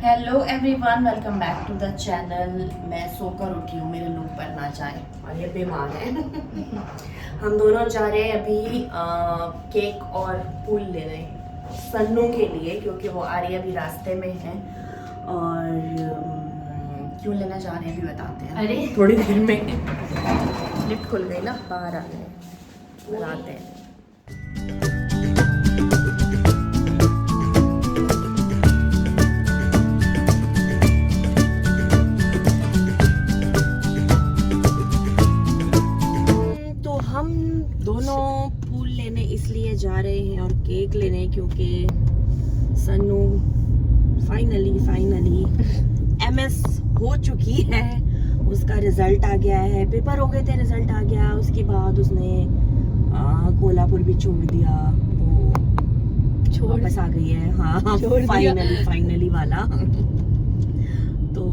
Hello everyone, welcome back to the channel. मैं सोकर उठी हूँ, मेरे लोग पर ना जाए और ये बीमार है। हम दोनों जा रहे हैं अभी केक और फूल लेने सन्नू के लिए, क्योंकि वो आ रही है, अभी रास्ते में है। और क्यों लेना जा रहे हैं अभी बताते हैं। अरे थोड़ी देर में लिफ्ट खुल गई ना, बाहर आ गए, बताते हैं। दोनों फूल लेने इसलिए जा रहे हैं और केक लेने क्योंकि सन्नू फाइनली एमएस हो चुकी है। उसका रिजल्ट आ गया है, पेपर हो गए थे, रिजल्ट आ गया। उसके बाद उसने कोल्हापुर भी छोड़ दिया, वो वापस आ गई है। हाँ, फाइनली वाला। तो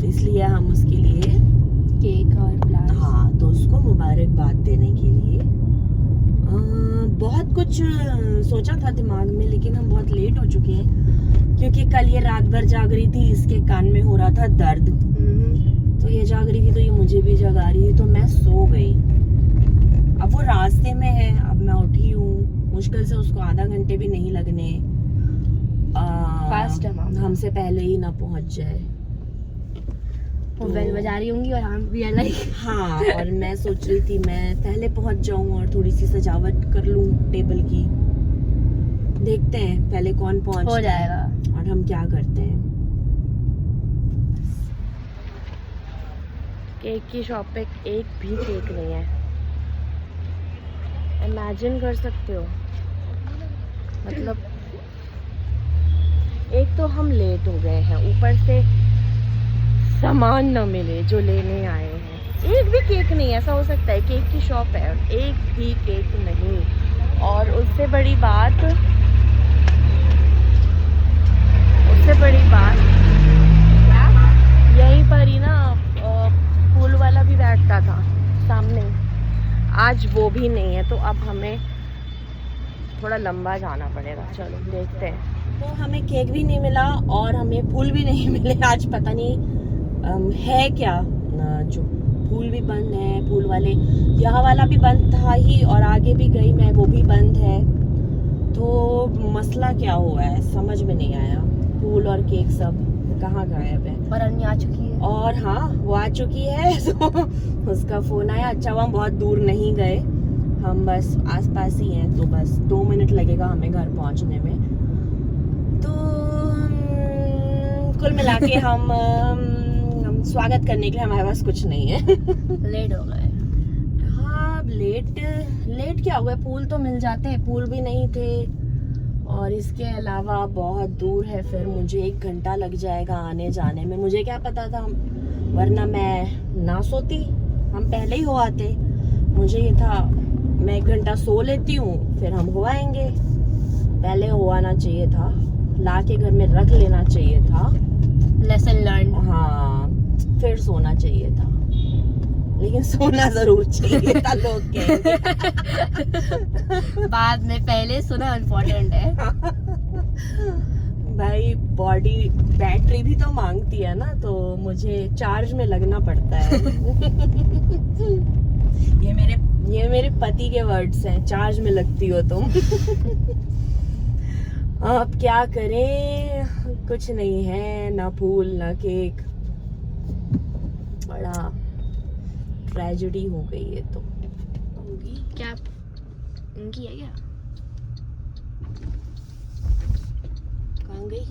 इसलिए हम उसके लिए केक और फ्लावर्स, हाँ, तो उसको मुबारकबाद देने के लिए बहुत कुछ सोचा था दिमाग में, लेकिन हम बहुत लेट हो चुके हैं क्योंकि कल ये रात भर जाग रही थी, इसके कान में हो रहा था दर्द। तो ये जाग रही थी तो ये मुझे भी जगा रही थी, तो मैं सो गई। अब वो रास्ते में है, अब मैं उठी हूँ, मुश्किल से उसको आधा घंटे भी नहीं लगने, फास्ट है मामा, हमसे पहले ही ना पहुंच जाए। वो बेल बजा रही होंगी और हम भी अलग। हाँ, और मैं सोच रही थी मैं पहले पहुंच जाऊं और थोड़ी सी सजावट कर लूं टेबल की। देखते हैं पहले कौन पहुंचता हो जाएगा है और हम क्या करते हैं। केक की शॉप पे एक भी केक नहीं है, इमेजिन कर सकते हो। मतलब एक तो हम लेट हो गए हैं, ऊपर से सामान न मिले जो लेने आए हैं। एक भी केक नहीं, ऐसा हो सकता है केक की शॉप है और एक भी केक नहीं। और उससे बड़ी बात यहीं पर ही ना फूल वाला भी बैठता था सामने, आज वो भी नहीं है। तो अब हमें थोड़ा लंबा जाना पड़ेगा, चलो देखते हैं। तो हमें केक भी नहीं मिला और हमें फूल भी नहीं मिले आज। पता नहीं है क्या, जो फूल भी बंद है, फूल वाले यहाँ वाला भी बंद था ही, और आगे भी गई मैं, वो भी बंद है। तो मसला क्या हुआ है समझ में नहीं आया। फूल और केक सब कहाँ गायब है। और अन्य आ चुकी है, और हाँ, वो आ चुकी है। तो उसका फोन आया। अच्छा, हम बहुत दूर नहीं गए, हम बस आसपास ही हैं, तो बस 2 मिनट लगेगा हमें घर पहुंचने में। तो कुल मिला के हम स्वागत करने के लिए हमारे पास कुछ नहीं है। लेट हो गए। हाँ, लेट क्या हुआ, फूल तो मिल जाते हैं, फूल भी नहीं थे। और इसके अलावा बहुत दूर है, फिर मुझे 1 घंटा लग जाएगा आने जाने में। मुझे क्या पता था, वरना मैं ना सोती, हम पहले ही हो आते। मुझे ये था मैं 1 घंटा सो लेती हूँ, फिर हम हो आएंगे। पहले हो आना चाहिए था, ला के घर में रख लेना चाहिए था। Lesson learn. हाँ, फिर सोना चाहिए था, लेकिन सोना जरूर चाहिए था, लोग कहेंगे। बाद में, पहले सोना इम्पोर्टेंट है। भाई, बॉडी बैटरी भी तो मांगती है ना, तो मुझे चार्ज में लगना पड़ता है। ये मेरे पति के वर्ड्स हैं, चार्ज में लगती हो तुम। अब क्या करें, कुछ नहीं है, ना फूल ना केक। बड़ा ट्रेजेडी हो गई है। तो क्या उनकी है क्या? कहाँ गई?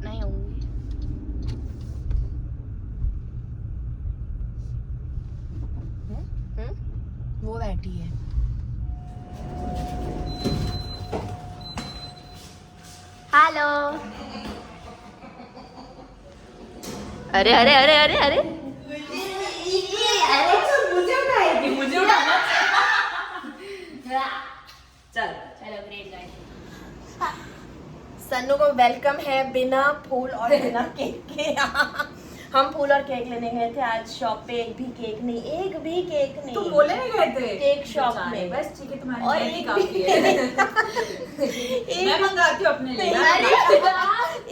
नहीं होंगी। वो बैठी है। हेलो। अरे अरे अरे अरे अरे, मुझे उठाएगी, मुझे उठाना। चल। चलो, ग्रेट गाइस। सन्नू को वेलकम है बिना फूल और बिना केक के। हम फूल और केक लेने गए थे आज शॉप पे, एक भी केक नहीं। तुम बोले नहीं गए थे केक शॉप में, बस ठीक है तुम्हारे और लिए एक काफी है। मैं मंगाती हूँ अपने लिए।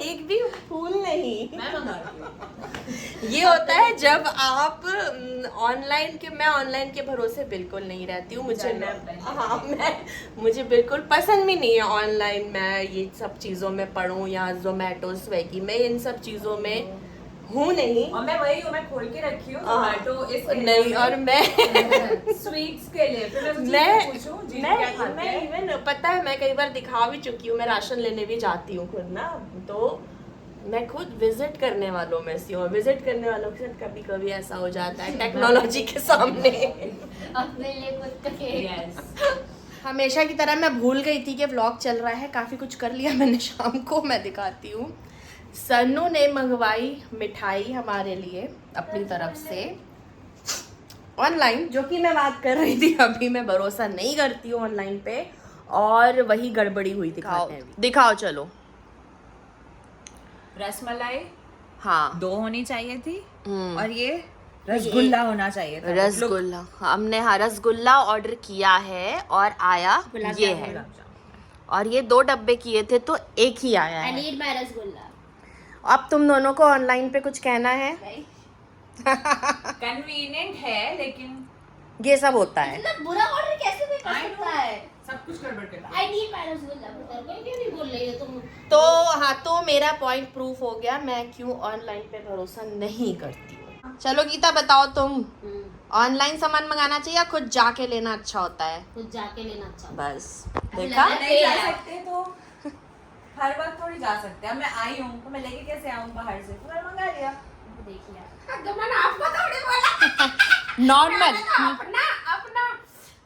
एक भी फूल नहीं। मैं मंगाती हूँ। ये होता है जब आप ऑनलाइन के, मैं ऑनलाइन के भरोसे बिल्कुल नहीं रहती हूँ। मुझे बिल्कुल पसंद भी नहीं है ऑनलाइन मैं ये सब चीज़ों में पढ़ूँ, या जोमेटो स्विगी में, इन सब चीज़ों में हूँ नहीं। और मैं वही हूँ, मैं खोल के रखी हूँ जोमेटो इस नहीं, और मैं स्वीट्स के लिए फिर मैं पूछूं जी क्या खाते हैं। इवन पता है मैं कई बार दिखा भी चुकी हूँ, मैं राशन लेने भी जाती हूँ खुद ना, तो मैं खुद विजिट करने वालों में से हूँ। विजिट करने वालों के साथ कभी कभी ऐसा हो जाता है टेक्नोलॉजी के सामने। अपने लिए खुद का केक। हमेशा की तरह मैं भूल गई थी कि व्लॉग चल रहा है, काफ़ी कुछ कर लिया मैंने शाम को, मैं दिखाती हूँ। सन्नू ने मंगवाई मिठाई हमारे लिए अपनी तरफ से ऑनलाइन, जो कि मैं बात कर रही थी अभी, मैं भरोसा नहीं करती हूँ ऑनलाइन पे, और वही गड़बड़ी हुई। दिखाओ चलो। रसमलाई हाँ 2 होनी चाहिए थी, हम्म। और ये रसगुल्ला होना चाहिए था। रसगुल्ला हमने, हाँ रसगुल्ला ऑर्डर किया है और आया ये है, और ये 2 डब्बे किए थे तो एक ही आया I है। need my rasgulla. अब तुम दोनों को ऑनलाइन पे कुछ कहना है? कन्वीनियंट है लेकिन ये सब होता है। मतलब बुरा ऑर्डर कैसे भी कर सकता है? सब कुछ गड़बड़ करता है। I need my rasgulla. कोई क्यों नहीं बोल रही है तुम? तो हाँ, तो मेरा पॉइंट प्रूफ हो गया मैं क्यों ऑनलाइन पे भरोसा नहीं करती हूँ। चलो गीता बताओ, तुम ऑनलाइन सामान मंगाना चाहिए या खुद जाके लेना अच्छा होता है? खुद जाके लेना अच्छा। बस देखा, नहीं जा सकते तो हर वक्त थोड़ी जा सकते हैं। अब मैं आई हूँ तो मैं लेके कैसे आऊँ बाहर से, तो मैं मंगा लिया। देखिए आपको थोड़ी बोला। नॉर्मल अपना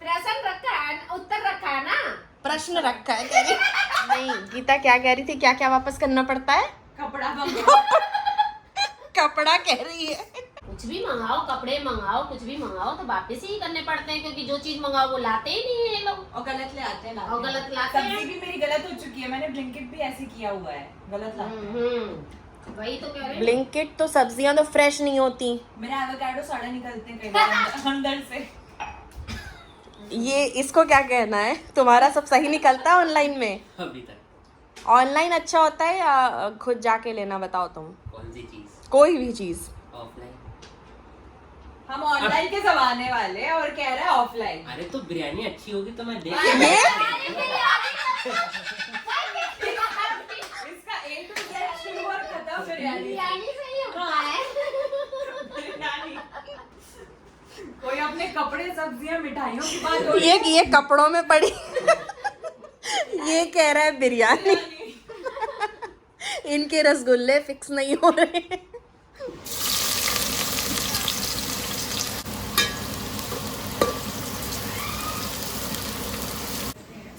प्रश्न रखा है, उत्तर रखा है ना। प्रश्न रखा है कह रही नहीं, गीता क्या कह रही थी, क्या क्या वापस करना पड़ता है? कपड़ा मंगाओ। कपड़ा कह रही है। कुछ भी मंगाओ, कपड़े मंगाओ, कुछ भी मंगाओ तो वापस ही करने पड़ते हैं, क्योंकि जो चीज मंगाओ वो लाते ही नहीं है ये लोग, और गलत ले आते हैं। और गलत लाते हैं। सब्जी भी मेरी गलत हो चुकी है, मैंने ब्लिंकिट भी ऐसे किया हुआ है, गलत लाते हैं। वही तो कह रहे हैं। ब्लिंकिट तो सब्जियां तो फ्रेश नहीं होती। मेरे एवोकाडो साड़ा निकलते हैं कई बार अंदर से। ये इसको क्या कहना है? तुम्हारा सब सही निकलता है ऑनलाइन में? अभी तक ऑनलाइन अच्छा होता है या खुद जाके लेना, बताओ तुम। कौन सी चीज? कोई भी चीज। ऑफलाइन। हम ऑनलाइन के जमाने वाले और कह रहा है ऑफलाइन। अरे तो बिरयानी अच्छी होगी तो मैं देख इसका A to Z शुरू और खत्म बिरयानी। बिरयानी से ही होता है। बिरयानी। कोई अपने कपड़े सब्जियां मिठाइयों की बात हो रही ये कपड़ों में पड़ी ये कह रहा है बिरयानी। इनके रसगुल्ले फिक्स नहीं हो रहे।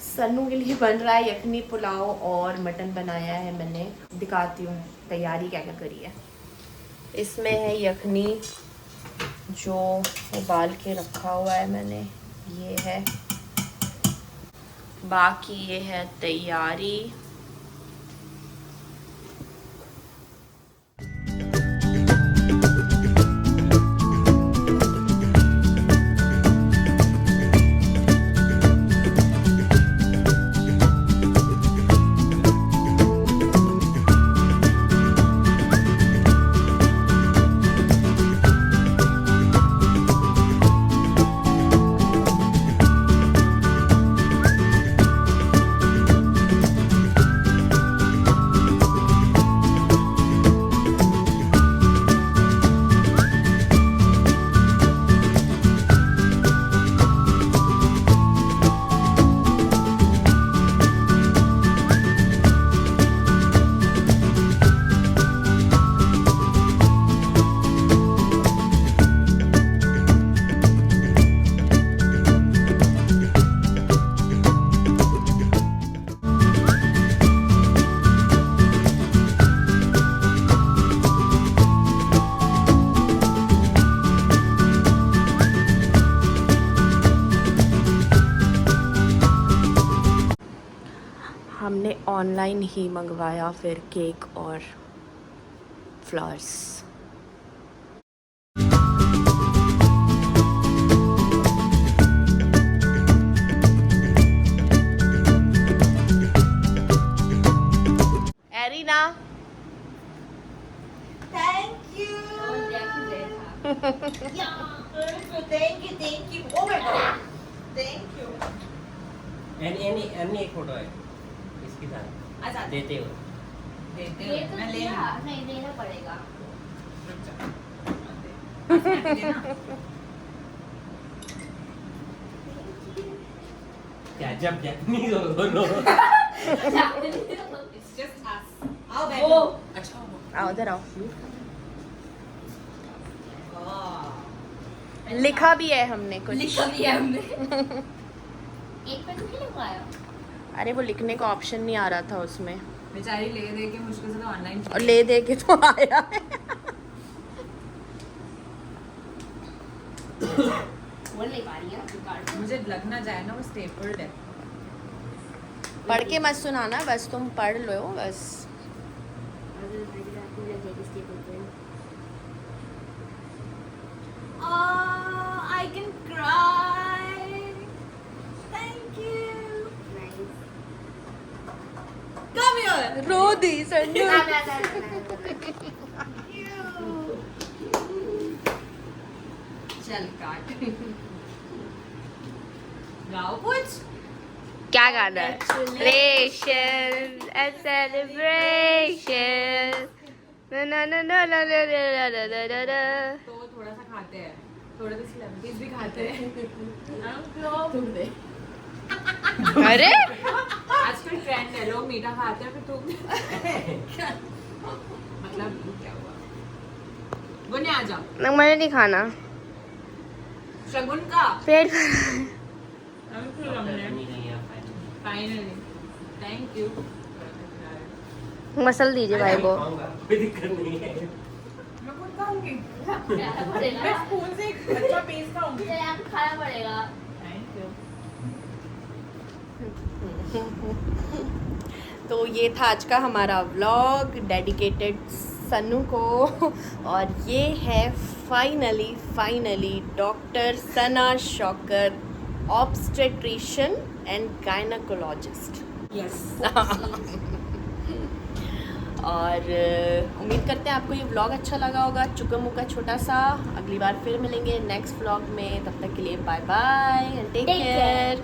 सन्नू के लिए बन रहा है यखनी पुलाव और मटन बनाया है मैंने, दिखाती हूँ तैयारी क्या क्या करी है। इसमें है यखनी जो उबाल के रखा हुआ है मैंने, ये है, बाकी ये है तैयारी। हमने ऑनलाइन ही मंगवाया फिर केक और flowers. Thank you. Oh my god. Thank you. अन्य एक फोटो है इसके साथ अच्छा देते हो देते ये हो तो मैं ले दिया, लूं। नहीं देना पड़ेगा। देना। क्या जब जैपनीज हो दोनों It's just us. आओ बैठो। वो अच्छा हो। आओ इधर आओ। वाह। लिखा भी है हमने कुछ। लिखा भी है हमने। एक पे तो नहीं लगाया। अरे वो लिखने का ऑप्शन नहीं आ रहा था उसमें, बेचारी ले दे के मुश्किल से तो ऑनलाइन और ले दे के तो आया है। बोल नहीं पा रही है कार्ड। मुझे लगना जाए ना वो स्टेपल्ड है। पढ़ के मत सुनाना, बस तुम पढ़ लो बस। I can cry. Thank you. Come here. रो दी संजू। चल काट। गाओ कुछ। क्या गाना है? Congratulations and celebration. ना ना ना ना ना ना ना ना ना ना ना। तो थोड़ा सा खाते हैं, थोड़े तो सेलिब्रिटीज भी खाते हैं। तुम दे। अरे आजकल ट्रेंड है, लोग मीठा खाते हैं फिर तुम मतलब क्या हुआ? गुन्ने आ जाओ। मुझे नहीं खाना, शगुन का पेट फाइनली थैंक यू। मसल दीजिए भाई को। कोई दिक्कत नहीं है मैं खुद खाऊंगी। खाना पड़ेगा। मैं स्पून से एक अच्छा पीस खाऊंगी। मुझे यहाँ पे खाना पड़ेगा। Thank you. तो ये था आज का हमारा व्लॉग डेडिकेटेड सन्नू को, और ये है finally doctor Sana Shaukat, obstetrician and gynaecologist. Yes. और उम्मीद करते हैं आपको ये व्लॉग अच्छा लगा होगा, चुका मुका छोटा सा। अगली बार फिर मिलेंगे नेक्स्ट व्लॉग में, तब तक के लिए bye bye and take care.